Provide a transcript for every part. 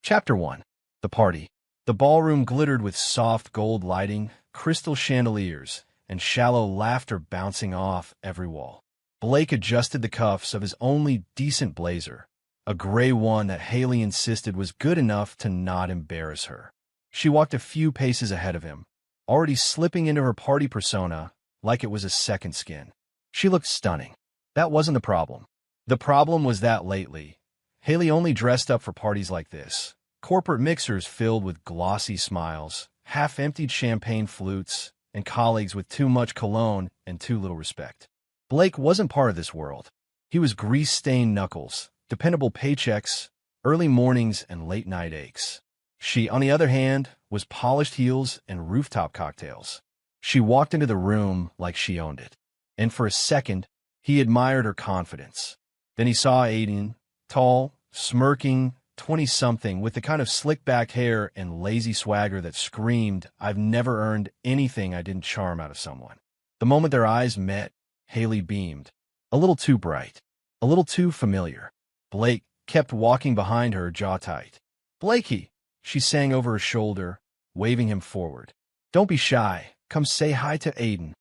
Chapter 1. The Party. The ballroom glittered with soft gold lighting, crystal chandeliers, and shallow laughter bouncing off every wall. Blake adjusted the cuffs of his only decent blazer, a gray one that Haley insisted was good enough to not embarrass her. She walked a few paces ahead of him, already slipping into her party persona like it was a second skin. She looked stunning. That wasn't the problem. The problem was that lately, Haley only dressed up for parties like this. Corporate mixers filled with glossy smiles, half-emptied champagne flutes, and colleagues with too much cologne and too little respect. Blake wasn't part of this world. He was grease-stained knuckles, dependable paychecks, early mornings, and late-night aches. She, on the other hand, was polished heels and rooftop cocktails. She walked into the room like she owned it. And for a second, he admired her confidence. Then he saw Aiden, tall, smirking, 20-something, with the kind of slick-back hair and lazy swagger that screamed, "I've never earned anything I didn't charm out of someone." The moment their eyes met, Haley beamed. A little too bright. A little too familiar. Blake kept walking behind her, jaw tight. "Blakey," she sang over her shoulder, waving him forward. "Don't be shy. Come say hi to Aiden."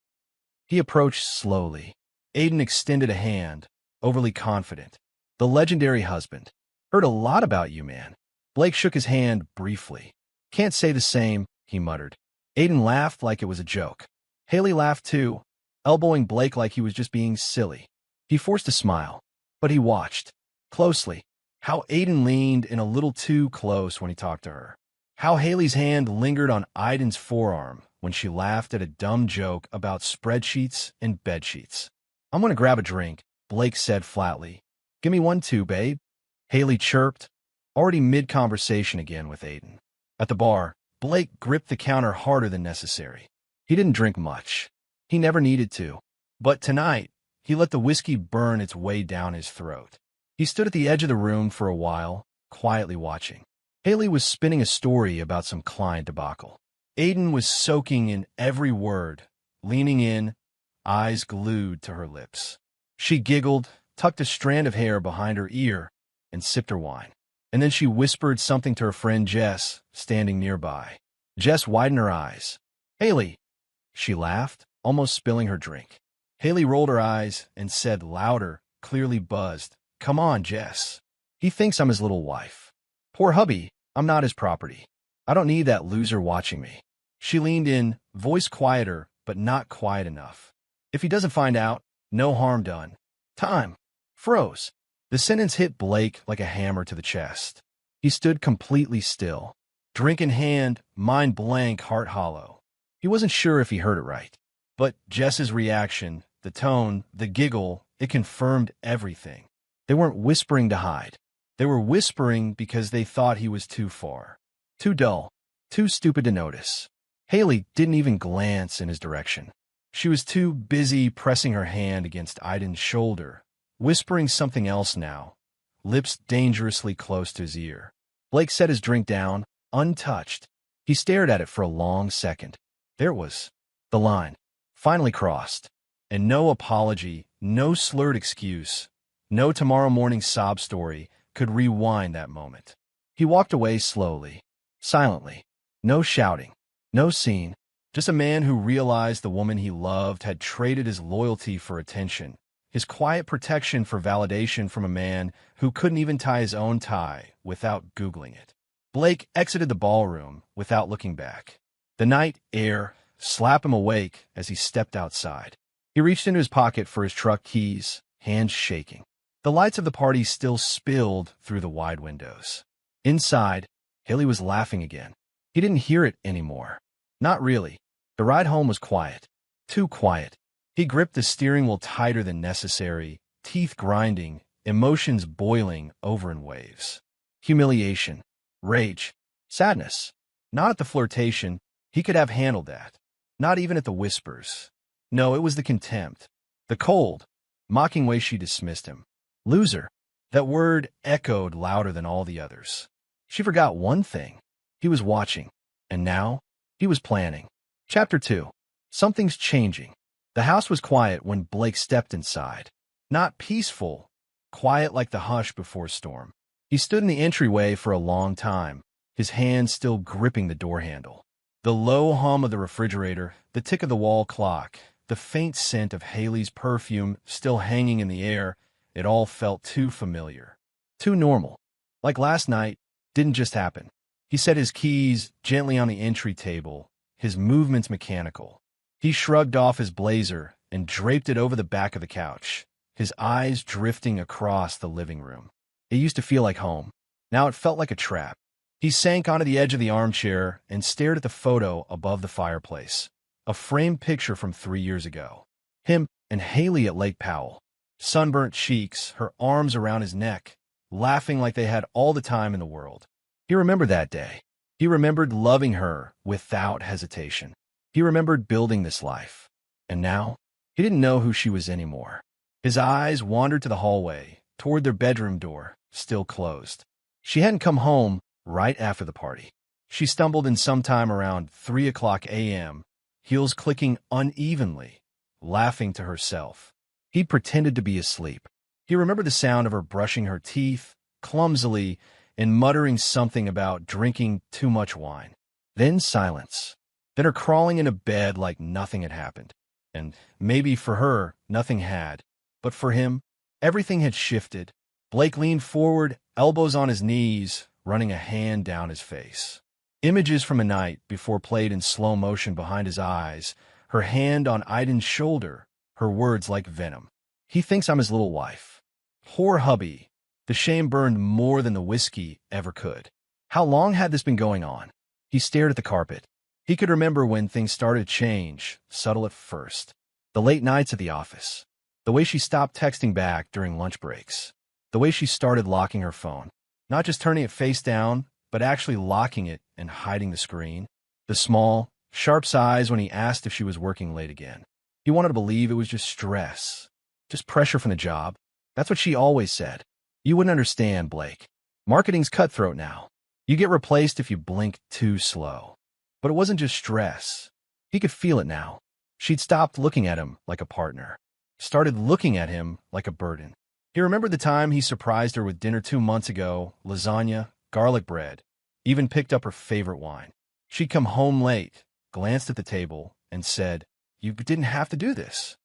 He approached slowly. Aiden extended a hand, overly confident. "The legendary husband. Heard a lot about you, man." Blake shook his hand briefly. "Can't say the same," he muttered. Aiden laughed like it was a joke. Haley laughed too, elbowing Blake like he was just being silly. He forced a smile, but he watched, closely, how Aiden leaned in a little too close when he talked to her. How Haley's hand lingered on Aiden's forearm when she laughed at a dumb joke about spreadsheets and bedsheets. "I'm going to grab a drink," Blake said flatly. "Give me one too, babe," Haley chirped, already mid-conversation again with Aiden. At the bar, Blake gripped the counter harder than necessary. He didn't drink much. He never needed to. But tonight, he let the whiskey burn its way down his throat. He stood at the edge of the room for a while, quietly watching. Haley was spinning a story about some client debacle. Aiden was soaking in every word, leaning in, eyes glued to her lips. She giggled, tucked a strand of hair behind her ear, and sipped her wine. And then she whispered something to her friend Jess, standing nearby. Jess widened her eyes. "Haley," she laughed, almost spilling her drink. Haley rolled her eyes and said louder, clearly buzzed, "Come on, Jess. He thinks I'm his little wife. Poor hubby, I'm not his property. I don't need that loser watching me." She leaned in, voice quieter, but not quiet enough. "If he doesn't find out, no harm done." Time froze. The sentence hit Blake like a hammer to the chest. He stood completely still, drink in hand, mind blank, heart hollow. He wasn't sure if he heard it right. But Jess's reaction, the tone, the giggle, it confirmed everything. They weren't whispering to hide. They were whispering because they thought he was too far. Too dull. Too stupid to notice. Haley didn't even glance in his direction. She was too busy pressing her hand against Aiden's shoulder, whispering something else now, lips dangerously close to his ear. Blake set his drink down, untouched. He stared at it for a long second. There it was. The line. Finally crossed. And no apology, no slurred excuse, no tomorrow morning sob story could rewind that moment. He walked away slowly, silently. No shouting, no scene, just a man who realized the woman he loved had traded his loyalty for attention, his quiet protection for validation from a man who couldn't even tie his own tie without Googling it. Blake exited the ballroom without looking back. The night air slapped him awake as he stepped outside. He reached into his pocket for his truck keys, hands shaking. The lights of the party still spilled through the wide windows. Inside, Haley was laughing again. He didn't hear it anymore. Not really. The ride home was quiet. Too quiet. He gripped the steering wheel tighter than necessary, teeth grinding, emotions boiling over in waves. Humiliation, rage, sadness. Not at the flirtation. He could have handled that. Not even at the whispers. No, it was the contempt. The cold, mocking way she dismissed him. Loser. That word echoed louder than all the others. She forgot one thing. He was watching. And now, he was planning. Chapter 2. Something's changing. The house was quiet when Blake stepped inside. Not peaceful. Quiet like the hush before a storm. He stood in the entryway for a long time, his hand still gripping the door handle. The low hum of the refrigerator, the tick of the wall clock, the faint scent of Haley's perfume still hanging in the air, it all felt too familiar. Too normal. Like last night, didn't just happen. He set his keys gently on the entry table, his movements mechanical. He shrugged off his blazer and draped it over the back of the couch, his eyes drifting across the living room. It used to feel like home. Now it felt like a trap. He sank onto the edge of the armchair and stared at the photo above the fireplace, a framed picture from 3 years ago. Him and Haley at Lake Powell, sunburnt cheeks, her arms around his neck, laughing like they had all the time in the world. He remembered that day. He remembered loving her without hesitation. He remembered building this life. And now, he didn't know who she was anymore. His eyes wandered to the hallway, toward their bedroom door, still closed. She hadn't come home right after the party. She stumbled in sometime around 3:00 a.m., heels clicking unevenly, laughing to herself. He pretended to be asleep. He remembered the sound of her brushing her teeth, clumsily, and muttering something about drinking too much wine. Then silence. Then her crawling into bed like nothing had happened. And maybe for her, nothing had. But for him, everything had shifted. Blake leaned forward, elbows on his knees, running a hand down his face. Images from a night before played in slow motion behind his eyes, her hand on Aiden's shoulder, her words like venom. He thinks I'm his little wife. Poor hubby. The shame burned more than the whiskey ever could. How long had this been going on? He stared at the carpet. He could remember when things started to change, subtle at first. The late nights at the office. The way she stopped texting back during lunch breaks. The way she started locking her phone. Not just turning it face down, but actually locking it and hiding the screen. The small, sharp sighs when he asked if she was working late again. He wanted to believe it was just stress. Just pressure from the job. That's what she always said. You wouldn't understand, Blake. Marketing's cutthroat now. You get replaced if you blink too slow. But it wasn't just stress. He could feel it now. She'd stopped looking at him like a partner. Started looking at him like a burden. He remembered the time he surprised her with dinner 2 months ago, lasagna, garlic bread, even picked up her favorite wine. She'd come home late, glanced at the table, and said, "You didn't have to do this."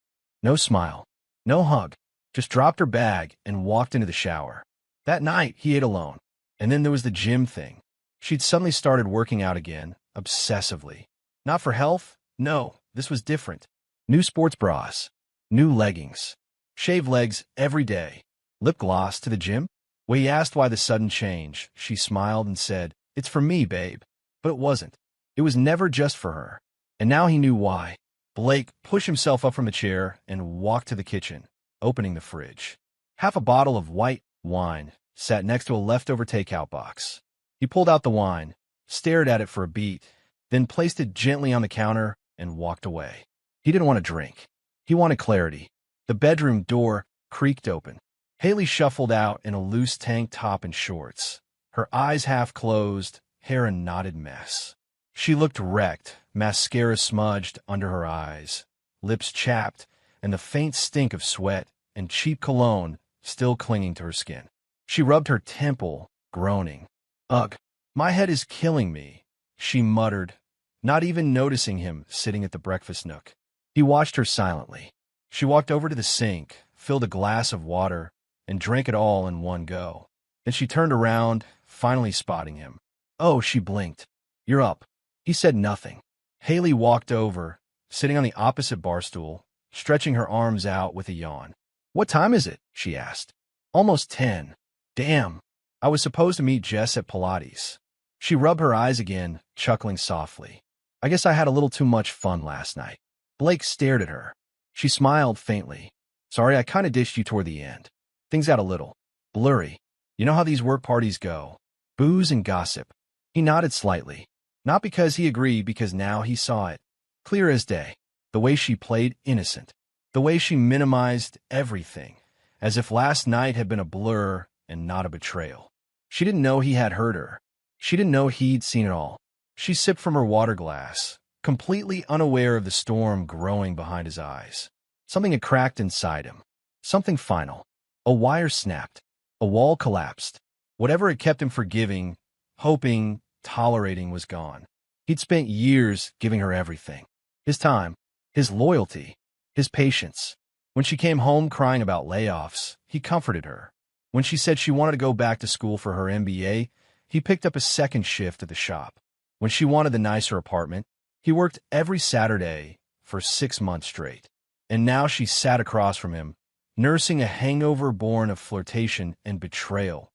No smile, no hug, just dropped her bag and walked into the shower. That night, he ate alone. And then there was the gym thing. She'd suddenly started working out again, obsessively. Not for health, no, this was different. New sports bras, new leggings, shaved legs every day, lip gloss to the gym. When he asked why the sudden change, she smiled and said, "It's for me, babe." But it wasn't. It was never just for her. And now he knew why. Blake pushed himself up from the chair and walked to the kitchen, opening the fridge. Half a bottle of white wine sat next to a leftover takeout box. He pulled out the wine, stared at it for a beat, then placed it gently on the counter and walked away. He didn't want to drink. He wanted clarity. The bedroom door creaked open. Haley shuffled out in a loose tank top and shorts, her eyes half closed, hair a knotted mess. She looked wrecked, mascara smudged under her eyes, lips chapped, and the faint stink of sweat and cheap cologne still clinging to her skin. She rubbed her temple, groaning. "Ugh, my head is killing me," she muttered, not even noticing him sitting at the breakfast nook. He watched her silently. She walked over to the sink, filled a glass of water, and drank it all in one go. Then she turned around, finally spotting him. "Oh," she blinked. "You're up." He said nothing. Haley walked over, sitting on the opposite bar stool, stretching her arms out with a yawn. "What time is it?" she asked. "Almost 10. Damn. I was supposed to meet Jess at Pilates." She rubbed her eyes again, chuckling softly. "I guess I had a little too much fun last night." Blake stared at her. She smiled faintly. "Sorry, I kind of dished you toward the end. Things got a little blurry. You know how these work parties go. Booze and gossip." He nodded slightly. Not because he agreed, because now he saw it. Clear as day. The way she played innocent. The way she minimized everything, as if last night had been a blur and not a betrayal. She didn't know he had hurt her. She didn't know he'd seen it all. She sipped from her water glass, completely unaware of the storm growing behind his eyes. Something had cracked inside him. Something final. A wire snapped. A wall collapsed. Whatever it kept him forgiving, hoping, tolerating was gone. He'd spent years giving her everything. His time, his loyalty, his patience. When she came home crying about layoffs, he comforted her. When she said she wanted to go back to school for her MBA, he picked up a second shift at the shop. When she wanted the nicer apartment, he worked every Saturday for 6 months straight. And now she sat across from him, nursing a hangover born of flirtation and betrayal,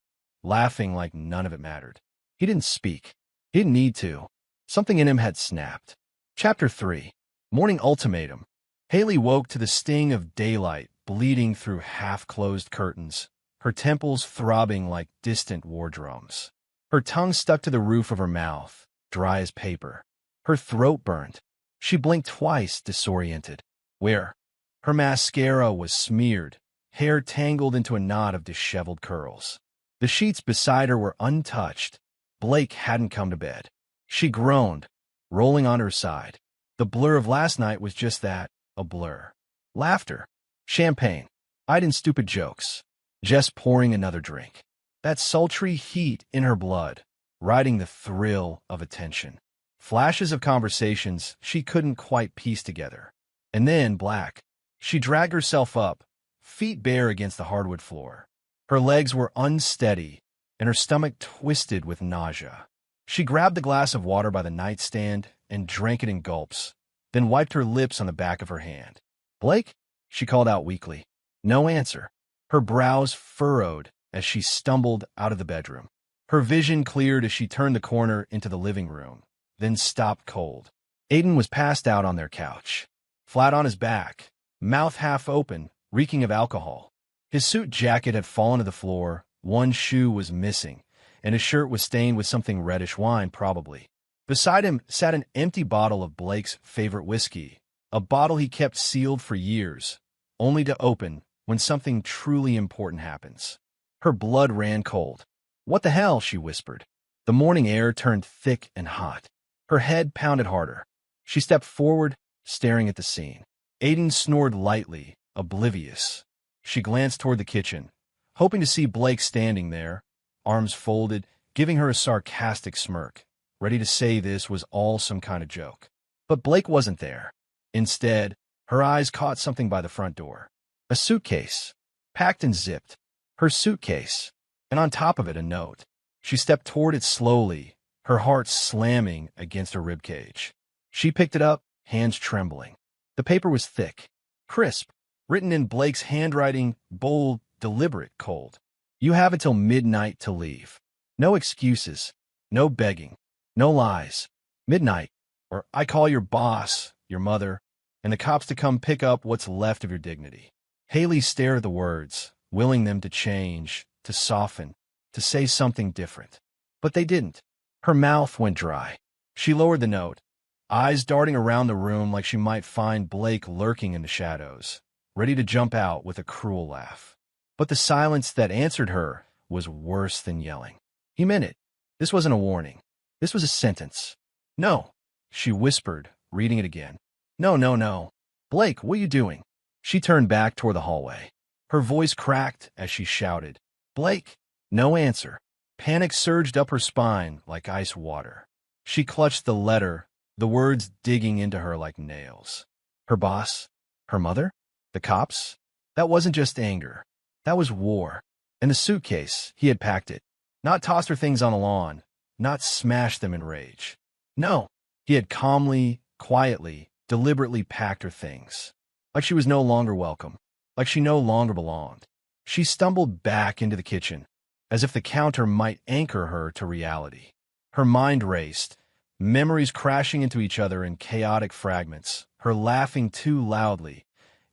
laughing like none of it mattered. He didn't speak. He didn't need to. Something in him had snapped. Chapter 3. Morning Ultimatum. Haley woke to the sting of daylight bleeding through half-closed curtains, her temples throbbing like distant war drums. Her tongue stuck to the roof of her mouth, dry as paper. Her throat burned. She blinked twice, disoriented. Where? Her mascara was smeared, hair tangled into a knot of disheveled curls. The sheets beside her were untouched. Blake hadn't come to bed. She groaned, rolling on her side. The blur of last night was just that, a blur. Laughter. Champagne. Eyed in stupid jokes. Jess pouring another drink. That sultry heat in her blood, riding the thrill of attention. Flashes of conversations she couldn't quite piece together. And then black. She dragged herself up, feet bare against the hardwood floor. Her legs were unsteady, and her stomach twisted with nausea. She grabbed the glass of water by the nightstand and drank it in gulps, then wiped her lips on the back of her hand. "Blake?" she called out weakly. No answer. Her brows furrowed as she stumbled out of the bedroom. Her vision cleared as she turned the corner into the living room, then stopped cold. Aiden was passed out on their couch, flat on his back, mouth half open, reeking of alcohol. His suit jacket had fallen to the floor, one shoe was missing, and his shirt was stained with something reddish wine, probably. Beside him sat an empty bottle of Blake's favorite whiskey, a bottle he kept sealed for years, only to open when something truly important happens. Her blood ran cold. "What the hell?" she whispered. The morning air turned thick and hot. Her head pounded harder. She stepped forward, staring at the scene. Aiden snored lightly, oblivious. She glanced toward the kitchen, hoping to see Blake standing there, arms folded, giving her a sarcastic smirk, ready to say this was all some kind of joke. But Blake wasn't there. Instead, her eyes caught something by the front door. A suitcase, packed and zipped. Her suitcase, and on top of it a note. She stepped toward it slowly, her heart slamming against her ribcage. She picked it up, hands trembling. The paper was thick, crisp, written in Blake's handwriting, bold, deliberate, cold. "You have until midnight to leave. No excuses, no begging, no lies. Midnight, or I call your boss, your mother, and the cops to come pick up what's left of your dignity." Haley stared at the words, willing them to change, to soften, to say something different. But they didn't. Her mouth went dry. She lowered the note, eyes darting around the room like she might find Blake lurking in the shadows, ready to jump out with a cruel laugh. But the silence that answered her was worse than yelling. He meant it. This wasn't a warning. This was a sentence. "No," she whispered, reading it again. "No, no, no. Blake, what are you doing?" She turned back toward the hallway. Her voice cracked as she shouted, "Blake!" No answer. Panic surged up her spine like ice water. She clutched the letter, the words digging into her like nails. Her boss? Her mother? The cops? That wasn't just anger. That was war. And the suitcase, he had packed it. Not tossed her things on the lawn. Not smashed them in rage. No, he had calmly, quietly, deliberately packed her things. Like she was no longer welcome. Like she no longer belonged. She stumbled back into the kitchen, as if the counter might anchor her to reality. Her mind raced, memories crashing into each other in chaotic fragments, her laughing too loudly,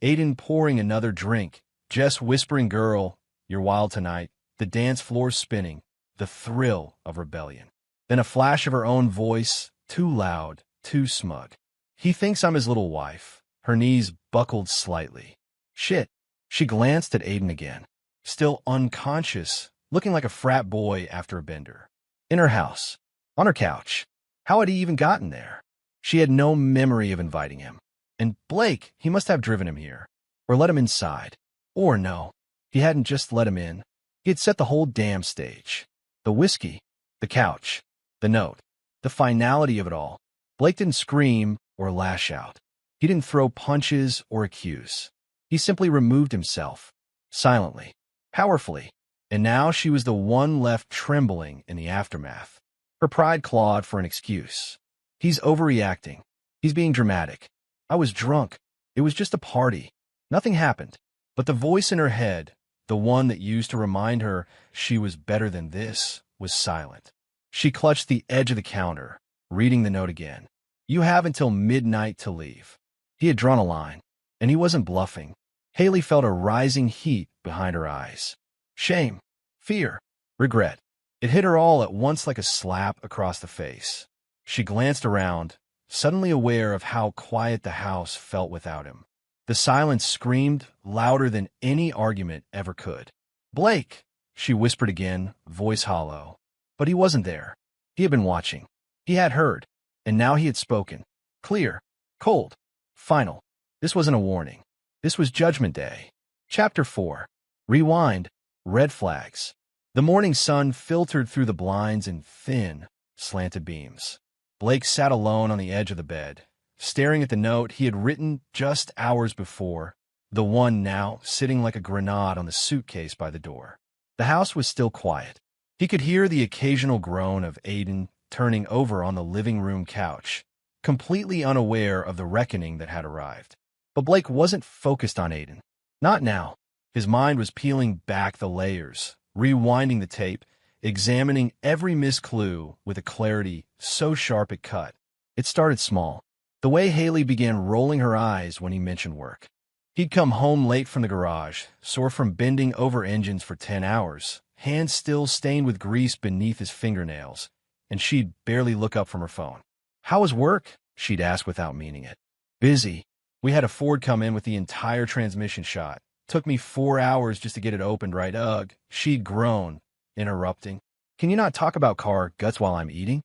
Aiden pouring another drink, Jess whispering, "Girl, you're wild tonight," the dance floor spinning, the thrill of rebellion. Then a flash of her own voice, too loud, too smug. "He thinks I'm his little wife." Her knees buckled slightly. Shit. She glanced at Aiden again, still unconscious, looking like a frat boy after a bender. In her house, on her couch. How had he even gotten there? She had no memory of inviting him. And Blake, he must have driven him here. Or let him inside. Or no, he hadn't just let him in. He had set the whole damn stage. The whiskey, the couch, the note, the finality of it all. Blake didn't scream or lash out. He didn't throw punches or accuse. He simply removed himself, silently, powerfully. And now she was the one left trembling in the aftermath. Her pride clawed for an excuse. He's overreacting. He's being dramatic. I was drunk. It was just a party. Nothing happened. But the voice in her head, the one that used to remind her she was better than this, was silent. She clutched the edge of the counter, reading the note again. You have until midnight to leave. He had drawn a line, and he wasn't bluffing. Haley felt a rising heat behind her eyes. Shame, fear, regret. It hit her all at once like a slap across the face. She glanced around, suddenly aware of how quiet the house felt without him. The silence screamed louder than any argument ever could. Blake, she whispered again, voice hollow. But he wasn't there. He had been watching. He had heard. And now he had spoken. Clear, cold, final. This wasn't a warning. This was Judgment Day. Chapter 4. Rewind. Red flags. The morning sun filtered through the blinds in thin, slanted beams. Blake sat alone on the edge of the bed, staring at the note he had written just hours before, the one now sitting like a grenade on the suitcase by the door. The house was still quiet. He could hear the occasional groan of Aiden turning over on the living room couch, completely unaware of the reckoning that had arrived. But Blake wasn't focused on Aiden. Not now. His mind was peeling back the layers, rewinding the tape, examining every missed clue with a clarity so sharp it cut. It started small. The way Haley began rolling her eyes when he mentioned work. He'd come home late from the garage, sore from bending over engines for 10 hours, hands still stained with grease beneath his fingernails, and she'd barely look up from her phone. How was work? She'd ask without meaning it. Busy. We had a Ford come in with the entire transmission shot. Took me 4 hours just to get it opened right. Ugh, she'd groan, interrupting. Can you not talk about car guts while I'm eating?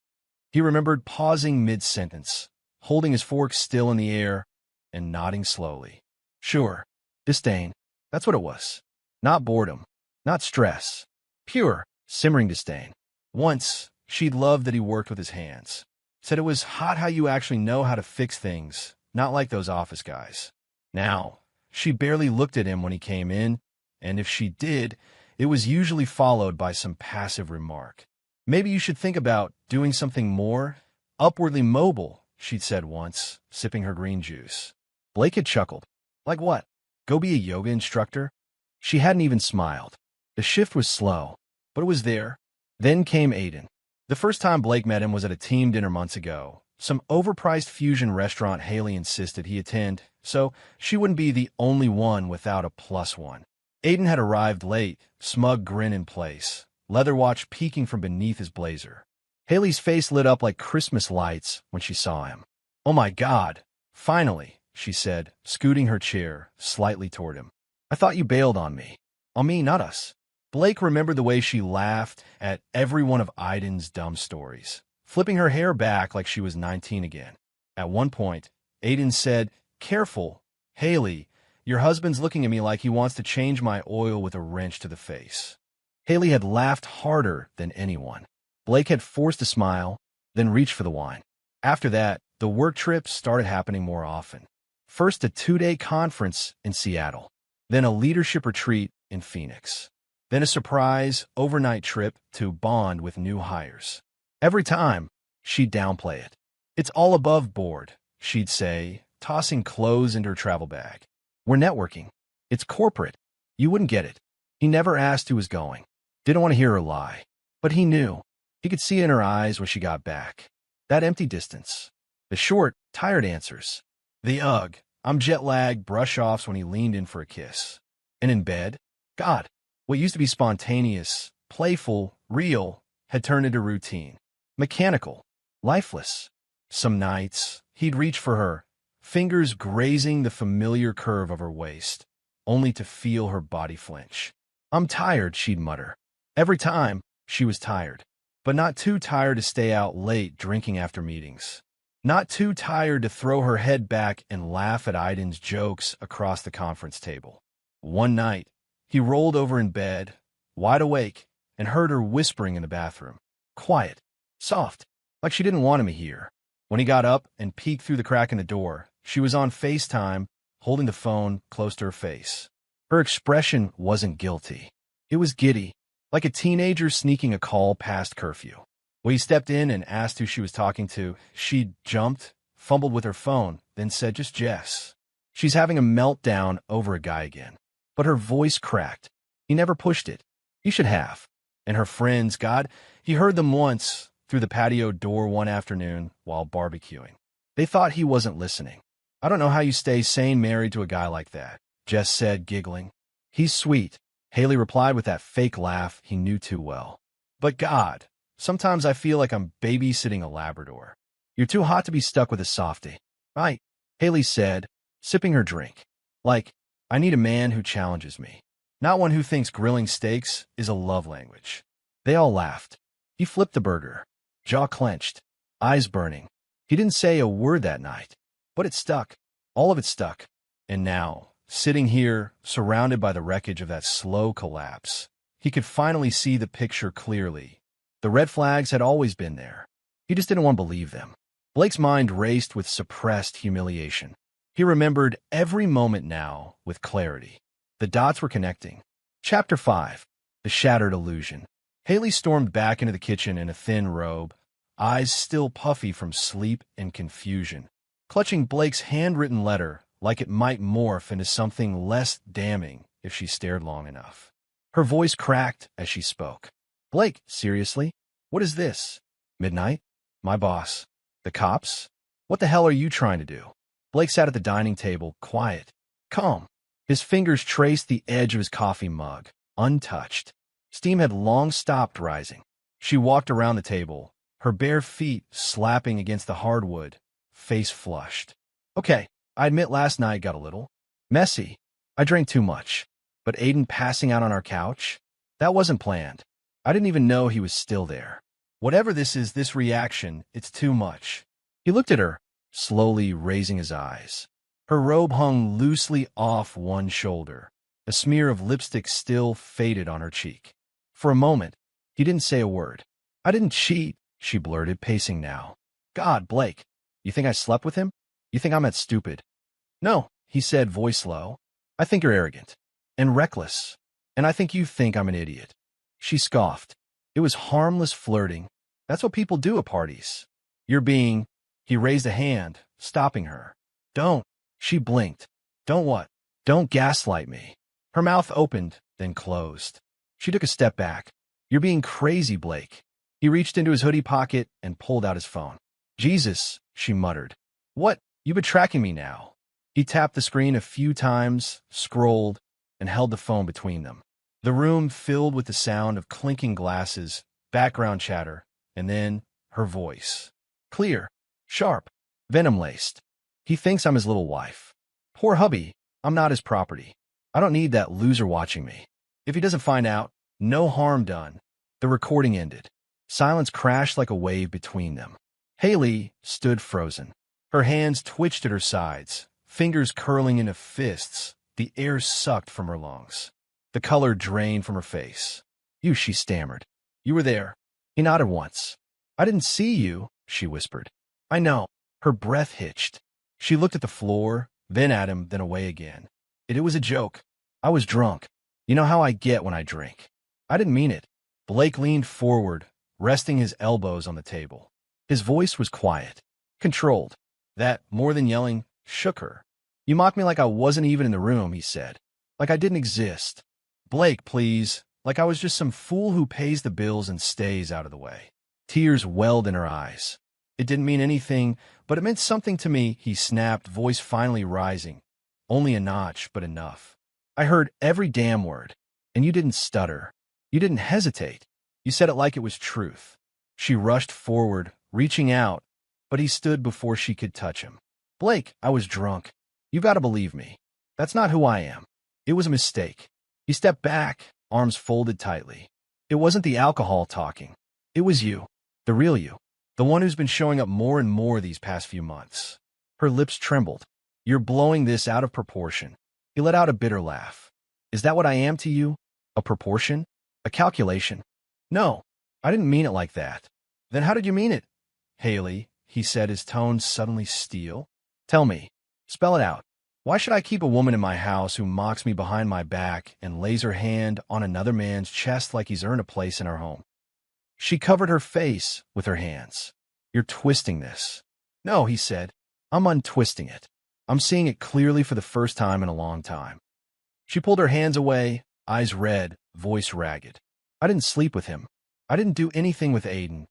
He remembered pausing mid-sentence, holding his fork still in the air, and nodding slowly. Sure. Disdain. That's what it was. Not boredom. Not stress. Pure, simmering disdain. Once, she'd loved that he worked with his hands. Said it was hot how you actually know how to fix things, not like those office guys. Now, she barely looked at him when he came in, and if she did, it was usually followed by some passive remark. Maybe you should think about doing something more upwardly mobile, she'd said once, sipping her green juice. Blake had chuckled. Like what? Go be a yoga instructor? She hadn't even smiled. The shift was slow, but it was there. Then came Aiden. The first time Blake met him was at a team dinner months ago. Some overpriced fusion restaurant Haley insisted he attend, so she wouldn't be the only one without a +1. Aiden had arrived late, smug grin in place, leather watch peeking from beneath his blazer. Haley's face lit up like Christmas lights when she saw him. Oh my God, finally, she said, scooting her chair slightly toward him. I thought you bailed on me. On me, not us. Blake remembered the way she laughed at every one of Aiden's dumb stories, flipping her hair back like she was 19 again. At one point, Aiden said, Careful, Haley, your husband's looking at me like he wants to change my oil with a wrench to the face. Haley had laughed harder than anyone. Blake had forced a smile, then reached for the wine. After that, the work trips started happening more often. First a 2-day conference in Seattle, then a leadership retreat in Phoenix, then a surprise overnight trip to bond with new hires. Every time, she'd downplay it. It's all above board, she'd say, tossing clothes into her travel bag. We're networking. It's corporate. You wouldn't get it. He never asked who was going. Didn't want to hear her lie. But he knew. He could see it in her eyes when she got back. That empty distance. The short, tired answers. The ugh, I'm jet-lagged brush-offs when he leaned in for a kiss. And in bed, God, what used to be spontaneous, playful, real, had turned into routine. Mechanical. Lifeless. Some nights, he'd reach for her, fingers grazing the familiar curve of her waist, only to feel her body flinch. I'm tired, she'd mutter. Every time, she was tired. But not too tired to stay out late drinking after meetings. Not too tired to throw her head back and laugh at Aiden's jokes across the conference table. One night, he rolled over in bed, wide awake, and heard her whispering in the bathroom. Quiet. Soft. Like she didn't want him here. When he got up and peeked through the crack in the door, she was on FaceTime, holding the phone close to her face. Her expression wasn't guilty. It was giddy, like a teenager sneaking a call past curfew. When he stepped in and asked who she was talking to, she jumped, fumbled with her phone, then said, "Just Jess." She's having a meltdown over a guy again. But her voice cracked. He never pushed it. He should have. And her friends, God, he heard them once through the patio door one afternoon while barbecuing. They thought he wasn't listening. "I don't know how you stay sane married to a guy like that," Jess said, giggling. "He's sweet," Haley replied with that fake laugh he knew too well. "But God, sometimes I feel like I'm babysitting a Labrador. You're too hot to be stuck with a softie." "Right," Haley said, sipping her drink. "Like, I need a man who challenges me, not one who thinks grilling steaks is a love language." They all laughed. He flipped the burger, jaw clenched, eyes burning. He didn't say a word that night, but it stuck. All of it stuck. And now, sitting here, surrounded by the wreckage of that slow collapse, he could finally see the picture clearly. The red flags had always been there. He just didn't want to believe them. Blake's mind raced with suppressed humiliation. He remembered every moment now with clarity. The dots were connecting. Chapter 5. The Shattered Illusion. Haley stormed back into the kitchen in a thin robe, eyes still puffy from sleep and confusion, clutching Blake's handwritten letter like it might morph into something less damning if she stared long enough. Her voice cracked as she spoke. "Blake, seriously? What is this? Midnight? My boss? The cops? What the hell are you trying to do?" Blake sat at the dining table, quiet, calm. His fingers traced the edge of his coffee mug, untouched. Steam had long stopped rising. She walked around the table, her bare feet slapping against the hardwood, face flushed. "Okay, I admit last night got a little messy. I drank too much. But Aiden passing out on our couch? That wasn't planned. I didn't even know he was still there. Whatever this is, this reaction, it's too much." He looked at her, slowly raising his eyes. Her robe hung loosely off one shoulder. A smear of lipstick still faded on her cheek. For a moment, he didn't say a word. "I didn't cheat," she blurted, pacing now. "God, Blake, you think I slept with him? You think I'm that stupid?" "No," he said, voice low. "I think you're arrogant and reckless, and I think you think I'm an idiot." She scoffed. It was harmless flirting. That's what people do at parties. "You're being—" He raised a hand, stopping her. "Don't." She blinked. "Don't what?" "Don't gaslight me." Her mouth opened, then closed. She took a step back. "You're being crazy, Blake." He reached into his hoodie pocket and pulled out his phone. "Jesus," she muttered. "What? You've been tracking me now." He tapped the screen a few times, scrolled, and held the phone between them. The room filled with the sound of clinking glasses, background chatter, and then her voice. Clear, sharp, venom-laced. "He thinks I'm his little wife. Poor hubby, I'm not his property. I don't need that loser watching me. If he doesn't find out, no harm done." The recording ended. Silence crashed like a wave between them. Haley stood frozen. Her hands twitched at her sides, fingers curling into fists, the air sucked from her lungs. The color drained from her face. "You," she stammered. "You were there." He nodded once. "I didn't see you," she whispered. "I know." Her breath hitched. She looked at the floor, then at him, then away again. It was a joke. "I was drunk. You know how I get when I drink." "I didn't mean it." Blake leaned forward, resting his elbows on the table. His voice was quiet, controlled. That, more than yelling, shook her. "You mocked me like I wasn't even in the room," he said. "Like I didn't exist. Blake, please. Like I was just some fool who pays the bills and stays out of the way." Tears welled in her eyes. "It didn't mean anything, but it meant something to me," he snapped, voice finally rising. "Only a notch, but enough. I heard every damn word, and you didn't stutter. You didn't hesitate. You said it like it was truth." She rushed forward, reaching out, but he stood before she could touch him. "Blake, I was drunk. You've got to believe me. That's not who I am. It was a mistake." He stepped back, arms folded tightly. "It wasn't the alcohol talking. It was you, the real you, the one who's been showing up more and more these past few months." Her lips trembled. "You're blowing this out of proportion." He let out a bitter laugh. "Is that what I am to you? A proportion? A calculation?" No, I didn't mean it like that. Then how did you mean it? Haley, he said, his tone suddenly steel. Tell me. Spell it out. Why should I keep a woman in my house who mocks me behind my back and lays her hand on another man's chest like he's earned a place in our home? She covered her face with her hands. You're twisting this. No, he said. I'm untwisting it. I'm seeing it clearly for the first time in a long time. She pulled her hands away, eyes red, voice ragged. I didn't sleep with him. I didn't do anything with Aiden.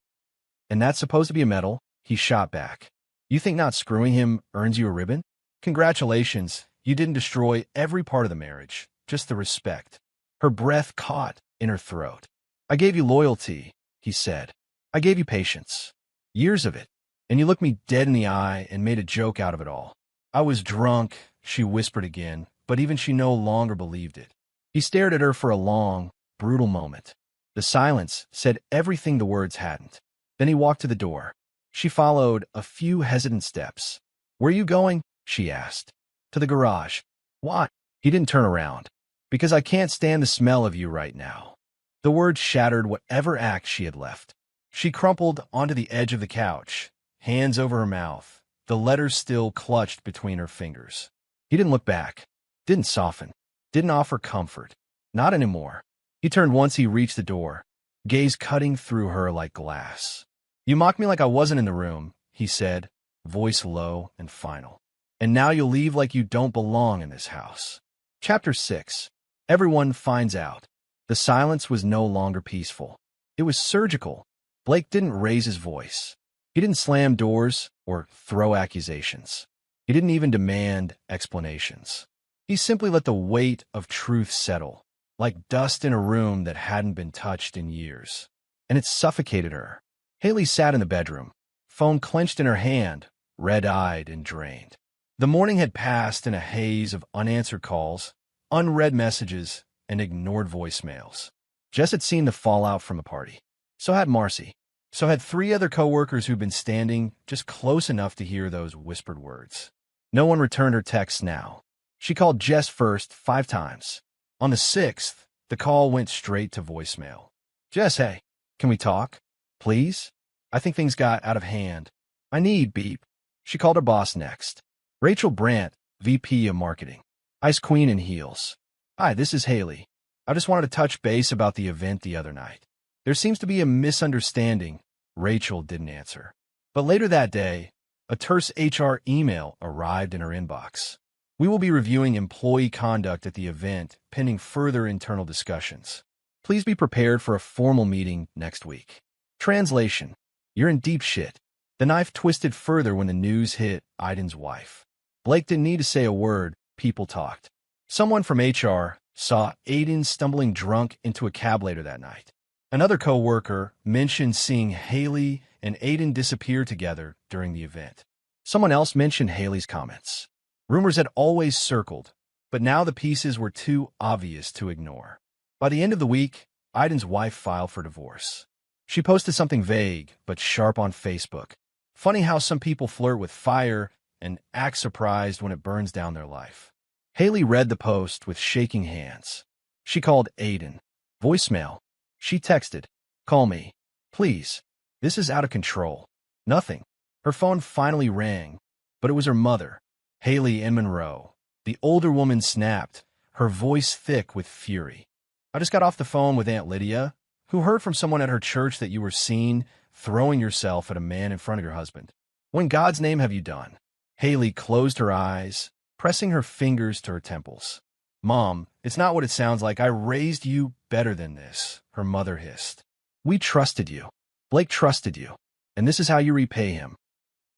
And that's supposed to be a medal? He shot back. You think not screwing him earns you a ribbon? Congratulations, you didn't destroy every part of the marriage, just the respect. Her breath caught in her throat. I gave you loyalty, he said. I gave you patience. Years of it. And you looked me dead in the eye and made a joke out of it all. I was drunk, she whispered again, but even she no longer believed it. He stared at her for a long, brutal moment. The silence said everything the words hadn't. Then he walked to the door. She followed a few hesitant steps. Where are you going? She asked. To the garage. Why? He didn't turn around. Because I can't stand the smell of you right now. The words shattered whatever act she had left. She crumpled onto the edge of the couch, hands over her mouth, the letters still clutched between her fingers. He didn't look back, didn't soften, didn't offer comfort. Not anymore. He turned once he reached the door, gaze cutting through her like glass. You mocked me like I wasn't in the room, he said, voice low and final. And now you'll leave like you don't belong in this house. Chapter 6. Everyone finds out. The silence was no longer peaceful. It was surgical. Blake didn't raise his voice. He didn't slam doors or throw accusations. He didn't even demand explanations. He simply let the weight of truth settle, like dust in a room that hadn't been touched in years. And it suffocated her. Haley sat in the bedroom, phone clenched in her hand, red-eyed and drained. The morning had passed in a haze of unanswered calls, unread messages, and ignored voicemails. Jess had seen the fallout from the party. So had Marcy. So had 3 other coworkers who'd been standing just close enough to hear those whispered words. No one returned her texts now. She called Jess first 5 times. On the 6th, the call went straight to voicemail. Jess, hey, can we talk? Please? I think things got out of hand. I need beep. She called her boss next. Rachel Brandt, VP of Marketing. Ice Queen in heels. Hi, this is Haley. I just wanted to touch base about the event the other night. There seems to be a misunderstanding. Rachel didn't answer. But later that day, a terse HR email arrived in her inbox. We will be reviewing employee conduct at the event, pending further internal discussions. Please be prepared for a formal meeting next week. Translation. You're in deep shit. The knife twisted further when the news hit Aiden's wife. Blake didn't need to say a word. People talked. Someone from HR saw Aiden stumbling drunk into a cab later that night. Another co-worker mentioned seeing Haley and Aiden disappear together during the event. Someone else mentioned Haley's comments. Rumors had always circled, but now the pieces were too obvious to ignore. By the end of the week, Aiden's wife filed for divorce. She posted something vague but sharp on Facebook. Funny how some people flirt with fire and act surprised when it burns down their life. Haley read the post with shaking hands. She called Aiden. Voicemail. She texted, call me. Please. This is out of control. Nothing. Her phone finally rang, but it was her mother, Haley in Monroe. The older woman snapped, her voice thick with fury. I just got off the phone with Aunt Lydia, who heard from someone at her church that you were seen throwing yourself at a man in front of your husband. What in God's name have you done? Haley closed her eyes, pressing her fingers to her temples. Mom, it's not what it sounds like. I raised you better than this, her mother hissed. We trusted you. Blake trusted you. And this is how you repay him.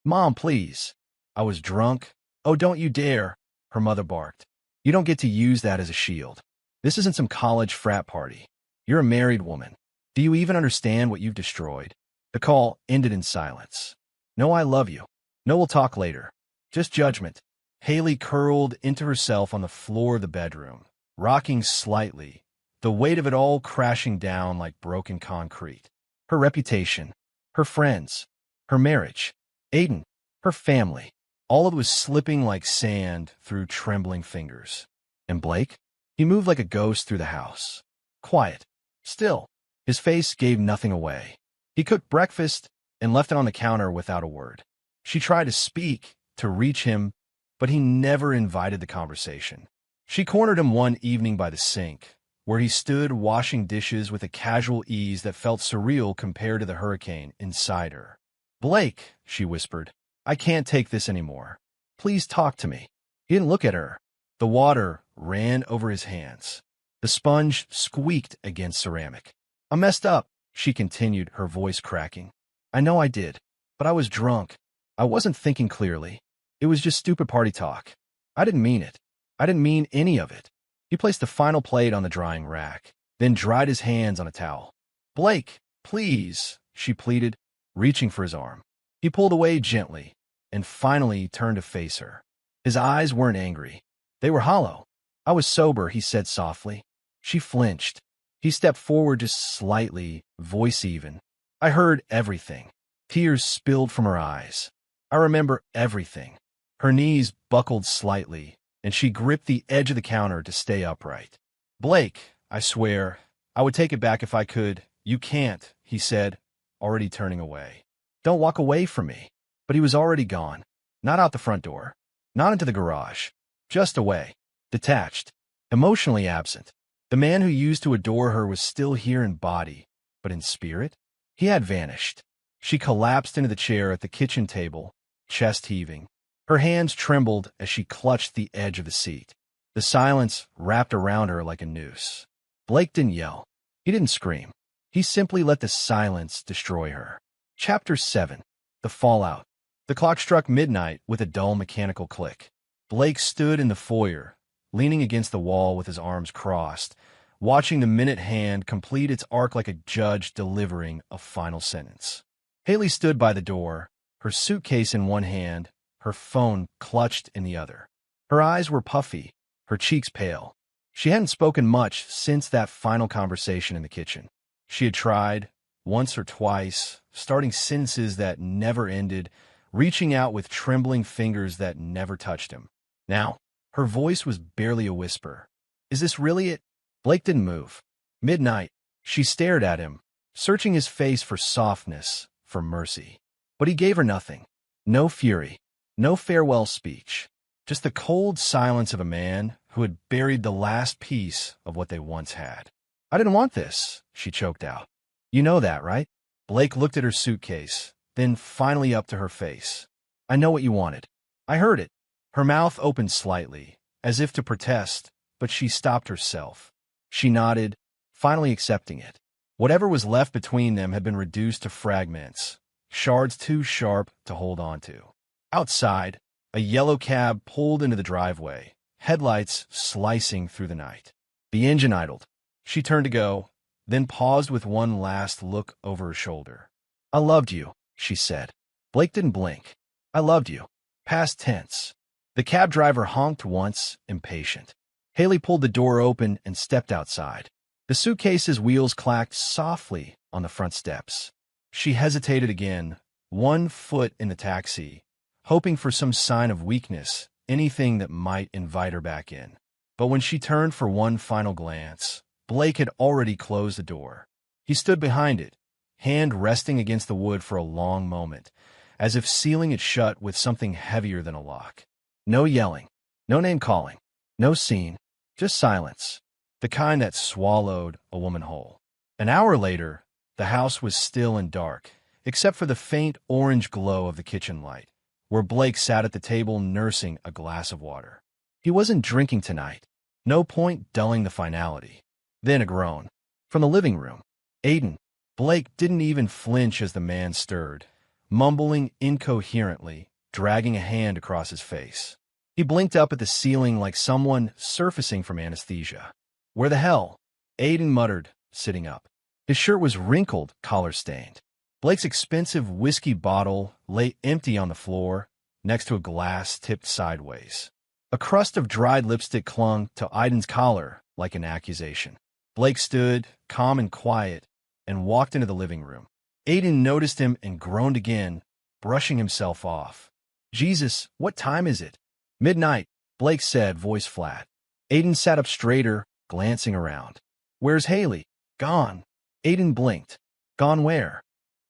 Mom, please. I was drunk. Oh, don't you dare, her mother barked. You don't get to use that as a shield. This isn't some college frat party. You're a married woman. Do you even understand what you've destroyed? The call ended in silence. No, I love you. No, we'll talk later. Just judgment. Haley curled into herself on the floor of the bedroom, rocking slightly, the weight of it all crashing down like broken concrete. Her reputation, her friends, her marriage, Aiden, her family, all of it was slipping like sand through trembling fingers. And Blake? He moved like a ghost through the house. Quiet. Still. His face gave nothing away. He cooked breakfast and left it on the counter without a word. She tried to speak, to reach him, but he never invited the conversation. She cornered him one evening by the sink, where he stood washing dishes with a casual ease that felt surreal compared to the hurricane inside her. "Blake," she whispered, "I can't take this anymore. Please talk to me." He didn't look at her. The water ran over his hands. The sponge squeaked against ceramic. "I messed up," she continued, her voice cracking. "I know I did, but I was drunk. I wasn't thinking clearly. It was just stupid party talk. I didn't mean it. I didn't mean any of it." He placed the final plate on the drying rack, then dried his hands on a towel. "Blake, please," she pleaded, reaching for his arm. He pulled away gently, and finally turned to face her. His eyes weren't angry. They were hollow. "I was sober," he said softly. She flinched. He stepped forward just slightly, voice even. "I heard everything." Tears spilled from her eyes. "I remember everything." Her knees buckled slightly, and she gripped the edge of the counter to stay upright. "Blake, I swear, I would take it back if I could." "You can't," he said, already turning away. "Don't walk away from me." But he was already gone. Not out the front door. Not into the garage. Just away. Detached. Emotionally absent. The man who used to adore her was still here in body, but in spirit? He had vanished. She collapsed into the chair at the kitchen table, chest heaving. Her hands trembled as she clutched the edge of the seat. The silence wrapped around her like a noose. Blake didn't yell. He didn't scream. He simply let the silence destroy her. Chapter 7. The Fallout. The clock struck midnight with a dull mechanical click. Blake stood in the foyer, leaning against the wall with his arms crossed, watching the minute hand complete its arc like a judge delivering a final sentence. Haley stood by the door, her suitcase in one hand, her phone clutched in the other. Her eyes were puffy, her cheeks pale. She hadn't spoken much since that final conversation in the kitchen. She had tried, once or twice, starting sentences that never ended, reaching out with trembling fingers that never touched him. Now, her voice was barely a whisper. "Is this really it?" Blake didn't move. Midnight, she stared at him, searching his face for softness, for mercy. But he gave her nothing. No fury. No farewell speech, just the cold silence of a man who had buried the last piece of what they once had. "I didn't want this," she choked out. "You know that, right?" Blake looked at her suitcase, then finally up to her face. "I know what you wanted. I heard it." Her mouth opened slightly, as if to protest, but she stopped herself. She nodded, finally accepting it. Whatever was left between them had been reduced to fragments, shards too sharp to hold on to. Outside, a yellow cab pulled into the driveway, headlights slicing through the night. The engine idled. She turned to go, then paused with one last look over her shoulder. "I loved you," she said. Blake didn't blink. "I loved you." Past tense. The cab driver honked once, impatient. Haley pulled the door open and stepped outside. The suitcase's wheels clacked softly on the front steps. She hesitated again, one foot in the taxi, hoping for some sign of weakness, anything that might invite her back in. But when she turned for one final glance, Blake had already closed the door. He stood behind it, hand resting against the wood for a long moment, as if sealing it shut with something heavier than a lock. No yelling, no name-calling, no scene, just silence, the kind that swallowed a woman whole. An hour later, the house was still and dark, except for the faint orange glow of the kitchen light, where Blake sat at the table nursing a glass of water. He wasn't drinking tonight. No point dulling the finality. Then a groan. From the living room. "Aiden." Blake didn't even flinch as the man stirred, mumbling incoherently, dragging a hand across his face. He blinked up at the ceiling like someone surfacing from anesthesia. "Where the hell?" Aiden muttered, sitting up. His shirt was wrinkled, collar-stained. Blake's expensive whiskey bottle lay empty on the floor, next to a glass tipped sideways. A crust of dried lipstick clung to Aiden's collar like an accusation. Blake stood, calm and quiet, and walked into the living room. Aiden noticed him and groaned again, brushing himself off. "Jesus, what time is it?" "Midnight," Blake said, voice flat. Aiden sat up straighter, glancing around. "Where's Haley?" "Gone." Aiden blinked. Gone where?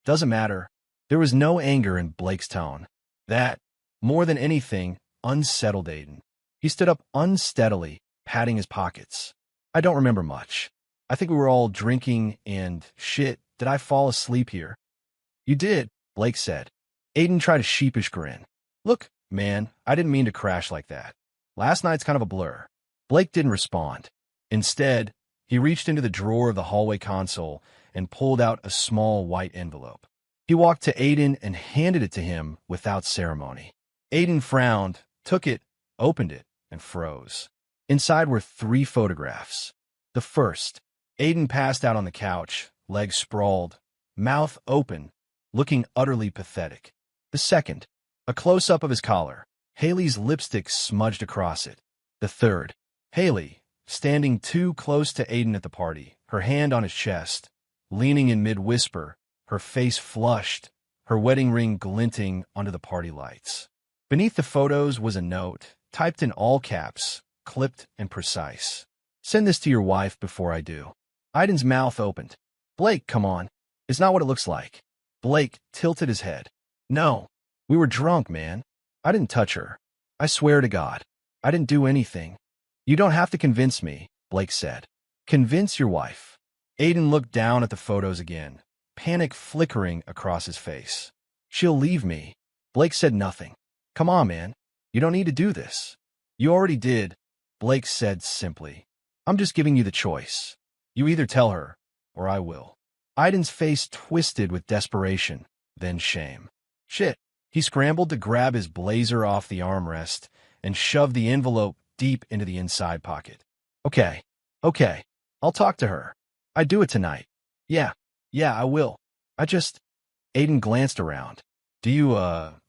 Doesn't matter. There was no anger in Blake's tone. That, more than anything, unsettled Aiden. He stood up unsteadily, patting his pockets. I don't remember much. I think we were all drinking and, shit, did I fall asleep here? You did, Blake said. Aiden tried a sheepish grin. Look, man, I didn't mean to crash like that. Last night's kind of a blur. Blake didn't respond. Instead, he reached into the drawer of the hallway console and pulled out a small white envelope. He walked to Aiden and handed it to him without ceremony. Aiden frowned, took it, opened it, and froze. Inside were 3 photographs. The first, Aiden passed out on the couch, legs sprawled, mouth open, looking utterly pathetic. The second, a close-up of his collar, Haley's lipstick smudged across it. The third, Haley, standing too close to Aiden at the party, her hand on his chest, leaning in mid-whisper, her face flushed, her wedding ring glinting under the party lights. Beneath the photos was a note, typed in all caps, clipped and precise. Send this to your wife before I do. Aiden's mouth opened. Blake, come on. It's not what it looks like. Blake tilted his head. No, we were drunk, man. I didn't touch her. I swear to God. I didn't do anything. You don't have to convince me, Blake said. Convince your wife. Aiden looked down at the photos again, panic flickering across his face. She'll leave me. Blake said nothing. Come on, man. You don't need to do this. You already did, Blake said simply. I'm just giving you the choice. You either tell her, or I will. Aiden's face twisted with desperation, then shame. Shit. He scrambled to grab his blazer off the armrest and shoved the envelope deep into the inside pocket. Okay. I'll talk to her. I'd do it tonight. Yeah, I will. Aiden glanced around. Do you,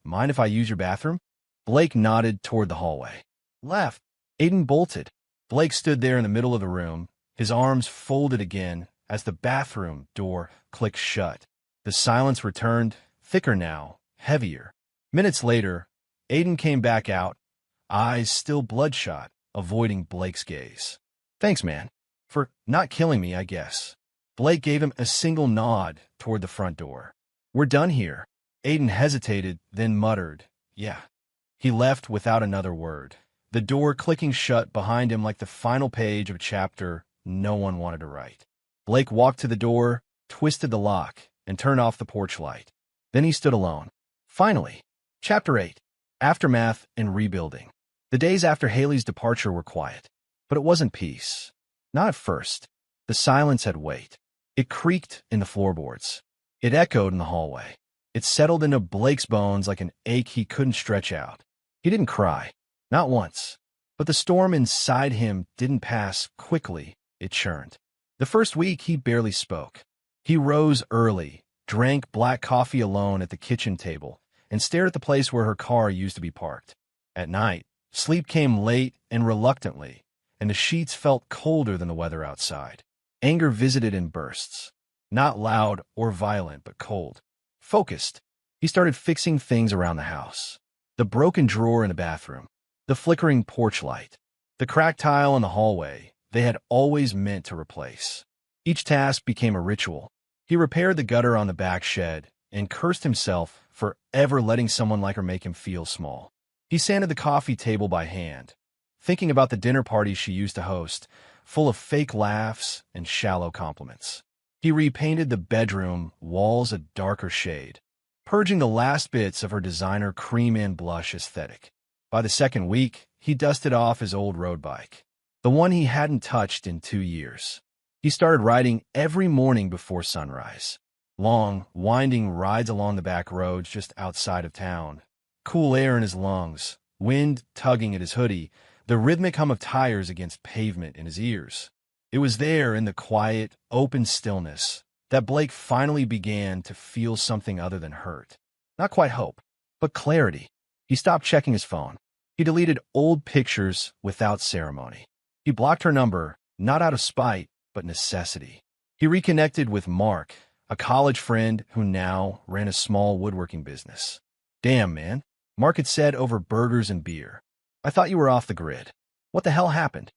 mind if I use your bathroom? Blake nodded toward the hallway. Left. Aiden bolted. Blake stood there in the middle of the room, his arms folded again as the bathroom door clicked shut. The silence returned, thicker now, heavier. Minutes later, Aiden came back out, eyes still bloodshot, avoiding Blake's gaze. Thanks, man. For not killing me, I guess. Blake gave him a single nod toward the front door. We're done here. Aiden hesitated, then muttered, yeah. He left without another word, the door clicking shut behind him like the final page of a chapter no one wanted to write. Blake walked to the door, twisted the lock, and turned off the porch light. Then he stood alone. Finally, Chapter 8, Aftermath and Rebuilding. The days after Haley's departure were quiet, but it wasn't peace. Not at first. The silence had weight. It creaked in the floorboards. It echoed in the hallway. It settled into Blake's bones like an ache he couldn't stretch out. He didn't cry, not once. But the storm inside him didn't pass quickly, it churned. The first week, he barely spoke. He rose early, drank black coffee alone at the kitchen table, and stared at the place where her car used to be parked. At night, sleep came late and reluctantly, and the sheets felt colder than the weather outside. Anger visited in bursts. Not loud or violent, but cold. Focused. He started fixing things around the house. The broken drawer in the bathroom. The flickering porch light. The cracked tile in the hallway they had always meant to replace. Each task became a ritual. He repaired the gutter on the back shed and cursed himself for ever letting someone like her make him feel small. He sanded the coffee table by hand, thinking about the dinner parties she used to host, full of fake laughs and shallow compliments. He repainted the bedroom walls a darker shade, purging the last bits of her designer cream and blush aesthetic. By the second week, he dusted off his old road bike, the one he hadn't touched in 2 years. He started riding every morning before sunrise. Long, winding rides along the back roads just outside of town. Cool air in his lungs, wind tugging at his hoodie, the rhythmic hum of tires against pavement in his ears. It was there in the quiet, open stillness that Blake finally began to feel something other than hurt. Not quite hope, but clarity. He stopped checking his phone. He deleted old pictures without ceremony. He blocked her number, not out of spite, but necessity. He reconnected with Mark, a college friend who now ran a small woodworking business. Damn, man, Mark had said over burgers and beer. I thought you were off the grid. What the hell happened?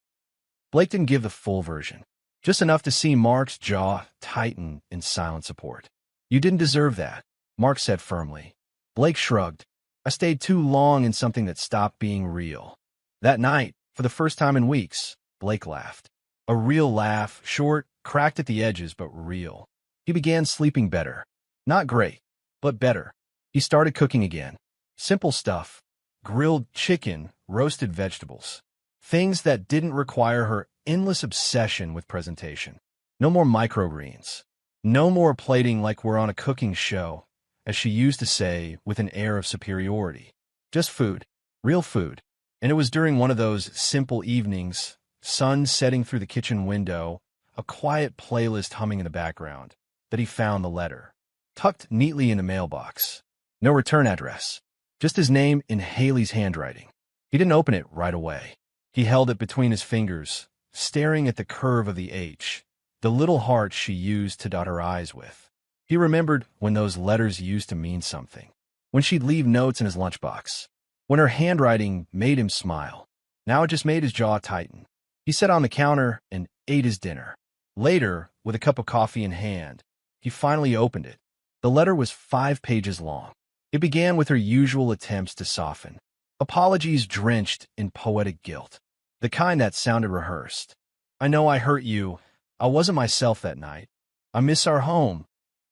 Blake didn't give the full version. just enough to see Mark's jaw tighten in silent support. "You didn't deserve that," Mark said firmly. Blake shrugged. "I stayed too long in something that stopped being real." That night, for the first time in weeks, Blake laughed. A real laugh, short, cracked at the edges, but real. He began sleeping better. Not great, but better. He started cooking again. Simple stuff. Grilled chicken, roasted vegetables. Things that didn't require her endless obsession with presentation. No more microgreens. No more plating like we're on a cooking show, as she used to say with an air of superiority. Just food. Real food. And it was during one of those simple evenings, sun setting through the kitchen window, a quiet playlist humming in the background, that he found the letter. Tucked neatly in the mailbox. No return address. Just his name in Haley's handwriting. He didn't open it right away. He held it between his fingers, staring at the curve of the H, the little heart she used to dot her I's with. He remembered when those letters used to mean something. When she'd leave notes in his lunchbox. When her handwriting made him smile. Now it just made his jaw tighten. He sat on the counter and ate his dinner. Later, with a cup of coffee in hand, he finally opened it. The letter was 5 pages long. It began with her usual attempts to soften. Apologies drenched in poetic guilt. The kind that sounded rehearsed. "I know I hurt you. I wasn't myself that night. I miss our home,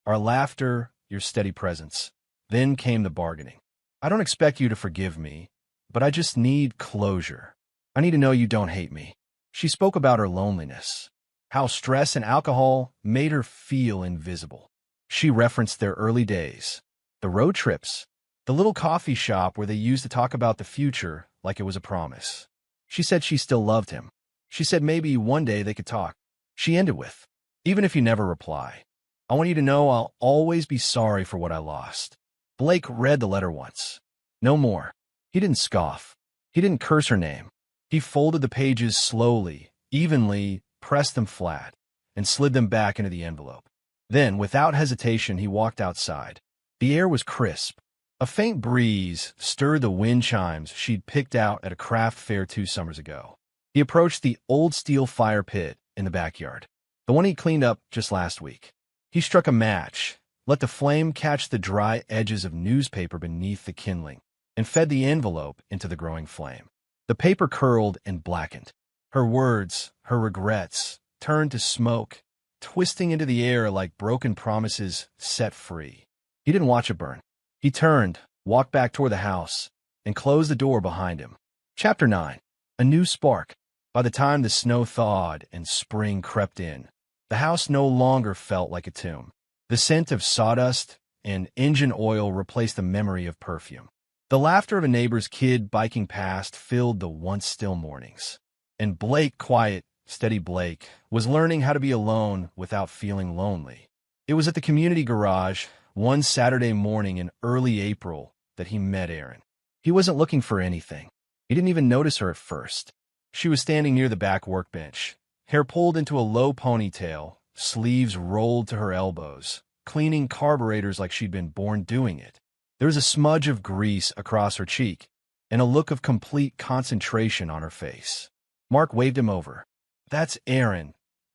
our laughter, your steady presence." Then came the bargaining. "I don't expect you to forgive me, but I just need closure. I need to know you don't hate me." She spoke about her loneliness, how stress and alcohol made her feel invisible. She referenced their early days, the road trips, the little coffee shop where they used to talk about the future like it was a promise. She said she still loved him. She said maybe one day they could talk. She ended with, "Even if you never reply, I want you to know I'll always be sorry for what I lost." Blake read the letter once. No more. He didn't scoff. He didn't curse her name. He folded the pages slowly, evenly, pressed them flat, and slid them back into the envelope. Then, without hesitation, he walked outside. The air was crisp. A faint breeze stirred the wind chimes she'd picked out at a craft fair 2 summers ago. He approached the old steel fire pit in the backyard, the one he cleaned up just last week. He struck a match, let the flame catch the dry edges of newspaper beneath the kindling, and fed the envelope into the growing flame. The paper curled and blackened. Her words, her regrets, turned to smoke, twisting into the air like broken promises set free. He didn't watch it burn. He turned, walked back toward the house, and closed the door behind him. Chapter 9. A new spark. By the time the snow thawed and spring crept in, the house no longer felt like a tomb. The scent of sawdust and engine oil replaced the memory of perfume. The laughter of a neighbor's kid biking past filled the once still mornings. And Blake, quiet, steady Blake, was learning how to be alone without feeling lonely. It was at the community garage, one Saturday morning in early April, that he met Erin. He wasn't looking for anything. He didn't even notice her at first. She was standing near the back workbench, hair pulled into a low ponytail, sleeves rolled to her elbows, cleaning carburetors like she'd been born doing it. There was a smudge of grease across her cheek, and a look of complete concentration on her face. Mark waved him over. "That's Erin,"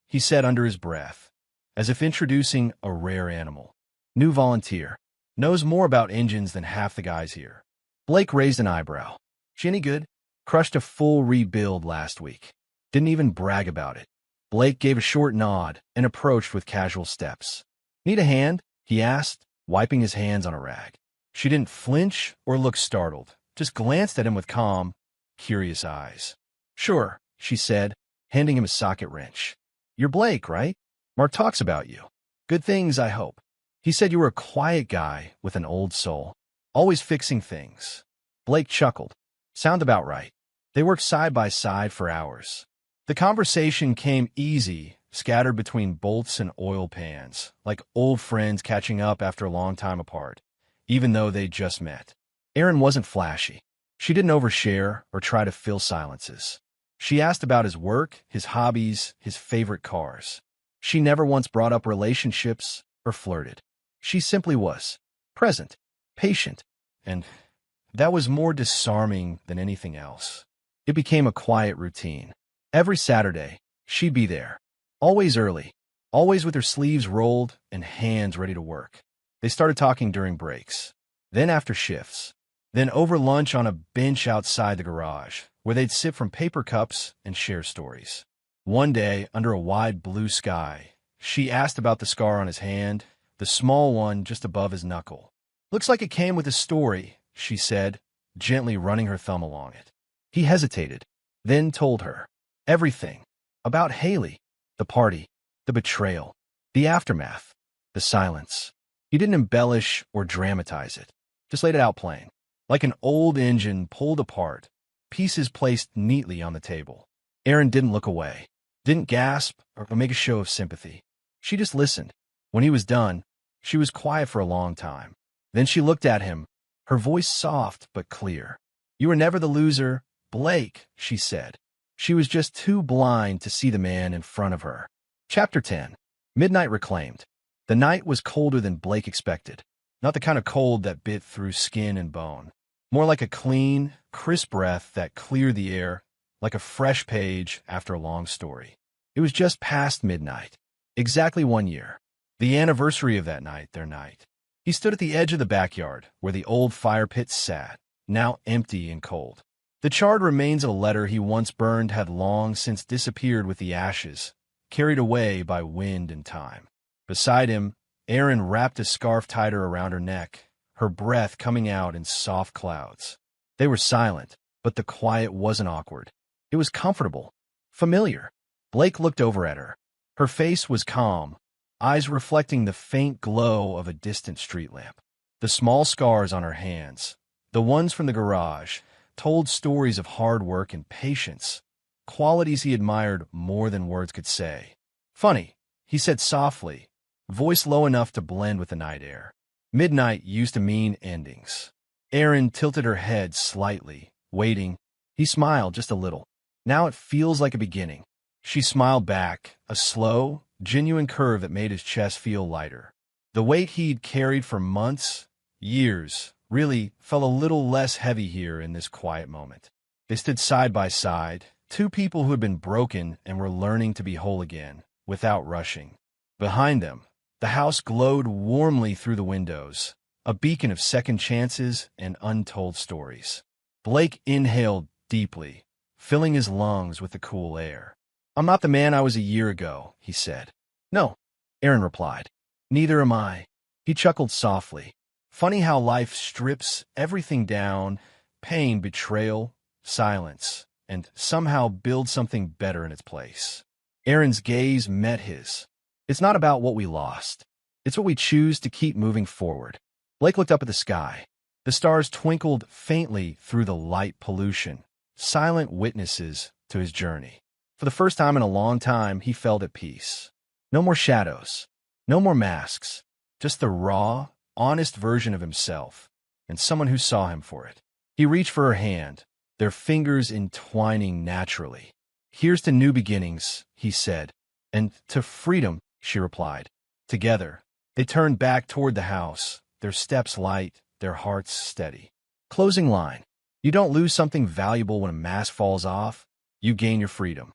he said under his breath, as if introducing a rare animal. "New volunteer. Knows more about engines than half the guys here." Blake raised an eyebrow. "She any good? Crushed a full rebuild last week. Didn't even brag about it." Blake gave a short nod and approached with casual steps. "Need a hand?" he asked, wiping his hands on a rag. She didn't flinch or look startled, just glanced at him with calm, curious eyes. "Sure," she said, handing him a socket wrench. "You're Blake, right? Mark talks about you. Good things, I hope. He said you were a quiet guy with an old soul, always fixing things." Blake chuckled. "Sound about right." They worked side by side for hours. The conversation came easy, scattered between bolts and oil pans, like old friends catching up after a long time apart, even though they'd just met. Erin wasn't flashy. She didn't overshare or try to fill silences. She asked about his work, his hobbies, his favorite cars. She never once brought up relationships or flirted. She simply was present, patient, and that was more disarming than anything else. It became a quiet routine. Every Saturday, she'd be there, Always early, always with her sleeves rolled and hands ready to work. They started talking during breaks, then after shifts, then over lunch on a bench outside the garage, where they'd sip from paper cups and share stories. One day, under a wide blue sky, she asked about the scar on his hand, the small one just above his knuckle. "Looks like it came with a story," she said, gently running her thumb along it. He hesitated, then told her everything about Haley, the party, the betrayal, the aftermath, the silence. He didn't embellish or dramatize it, just laid it out plain, like an old engine pulled apart, pieces placed neatly on the table. Erin didn't look away, didn't gasp or make a show of sympathy. She just listened. When he was done, she was quiet for a long time. Then she looked at him, her voice soft but clear. "You were never the loser, Blake," she said. She was just too blind to see the man in front of her. Chapter 10. Midnight reclaimed. The night was colder than Blake expected. Not the kind of cold that bit through skin and bone. More like a clean, crisp breath that cleared the air, like a fresh page after a long story. It was just past midnight. Exactly 1 year. The anniversary of that night, their night. He stood at the edge of the backyard, where the old fire pit sat, now empty and cold. The charred remains of a letter he once burned had long since disappeared with the ashes, carried away by wind and time. Beside him, Erin wrapped a scarf tighter around her neck, her breath coming out in soft clouds. They were silent, but the quiet wasn't awkward. It was comfortable, familiar. Blake looked over at her. Her face was calm, eyes reflecting the faint glow of a distant street lamp. The small scars on her hands, the ones from the garage, told stories of hard work and patience, qualities he admired more than words could say. "Funny," he said softly, voice low enough to blend with the night air. Midnight used to mean endings. Erin tilted her head slightly, waiting. He smiled just a little. "Now it feels like a beginning." She smiled back, a slow, genuine curve that made his chest feel lighter. The weight he'd carried for months, years, really felt a little less heavy here in this quiet moment. They stood side by side, two people who had been broken and were learning to be whole again, without rushing. Behind them, the house glowed warmly through the windows, a beacon of second chances and untold stories. Blake inhaled deeply, filling his lungs with the cool air. "I'm not the man I was a year ago," he said. "No," Erin replied. "Neither am I." He chuckled softly. Funny how life strips everything down, pain, betrayal, silence, and somehow builds something better in its place. Erin's gaze met his. "It's not about what we lost. It's what we choose to keep moving forward." Blake looked up at the sky. The stars twinkled faintly through the light pollution, silent witnesses to his journey. For the first time in a long time, he felt at peace. No more shadows, no more masks, just the raw, honest version of himself, and someone who saw him for it. He reached for her hand, their fingers entwining naturally. "Here's to new beginnings," he said, "and to freedom," she replied. Together, they turned back toward the house, their steps light, their hearts steady. Closing line. You don't lose something valuable when a mask falls off. You gain your freedom.